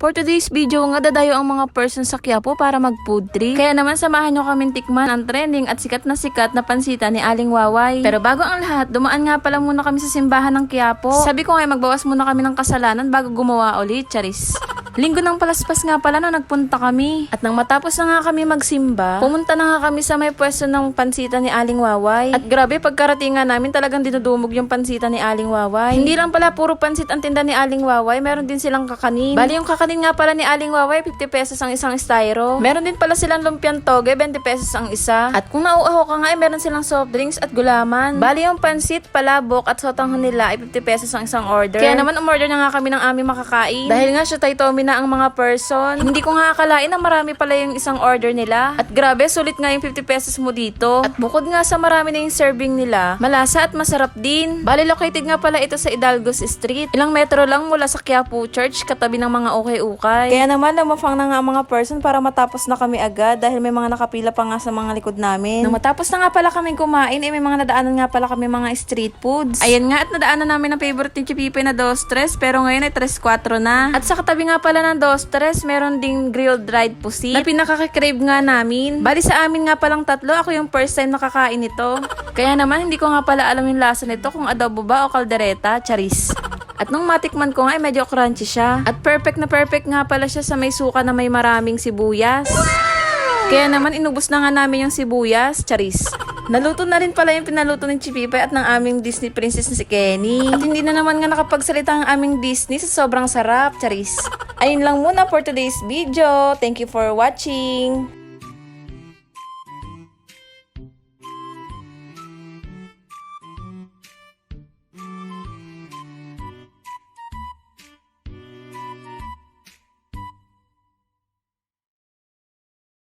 For today's video nga dadayo ang mga person sa Quiapo para mag food trip. Kaya naman samahan nyo kaming tikman ang trending at sikat na pansita ni Aling Waway. Pero bago ang lahat, dumaan nga pala muna kami sa simbahan ng Quiapo. Sabi ko nga magbawas muna kami ng kasalanan bago gumawa ulit, charis. Linggo ng palaspas nga pala na nagpunta kami. At nang matapos na nga kami magsimba, pumunta na nga kami sa may pwesto ng pansita ni Aling Waway. At grabe, pagkarating nga namin talagang dinudumog yung pansita ni Aling Waway. Hindi lang pala puro pansit ang tinda ni Aling Waway, meron din silang kakanin. Bali yung kakanin nga pala ni Aling Waway, 50 pesos ang isang styro. Meron din pala silang lumpiang toge, 20 pesos ang isa. At kung nauuhaw ka nga, meron silang soft drinks at gulaman. Bali yung pansit, palabok at sotanghon nila ay 50 pesos ang isang order. Kaya naman umorder na nga kami ng aming makakain. Dahil nga siya Tomy na ang mga person. Hindi ko nga akalain na marami pala yung isang order nila. At grabe, sulit nga yung 50 pesos mo dito. At bukod nga sa marami na yung serving nila, malasa at masarap din. Bali located nga pala ito sa Hidalgos Street. Ilang metro lang mula sa Quiapo Church, katabi ng mga ukay-ukay. Kaya naman lumafang na nga ang mga person para matapos na kami agad dahil may mga nakapila pa nga sa mga likod namin. Nang matapos na nga pala kaming kumain, may mga nadaanan nga pala kami mga street foods. Ayan nga, at nadaanan namin ang favorite ni Chipipe na 2-3, pero ngayon ay 3-4 na. At sa katabi nga pala ng 2-3, meron ding grilled dried pusit na pinakaka-crave nga namin. Bali sa amin nga palang 3, ako yung first time nakakain nito. Kaya naman hindi ko nga pala alam yung lasa nito kung adobo ba o kaldereta, charis. At nung matikman ko nga ay medyo crunchy siya. At perfect na perfect nga pala siya sa may suka na may maraming sibuyas. Kaya naman inubos na nga namin yung sibuyas, charis. Naluto na rin pala yung pinaluto ng Chipipe at ng aming Disney princess na si Kenny. At hindi na naman nga nakapagsalita ang aming Disney sa sobrang sarap, charis. Ayun lang muna for today's video. Thank you for watching.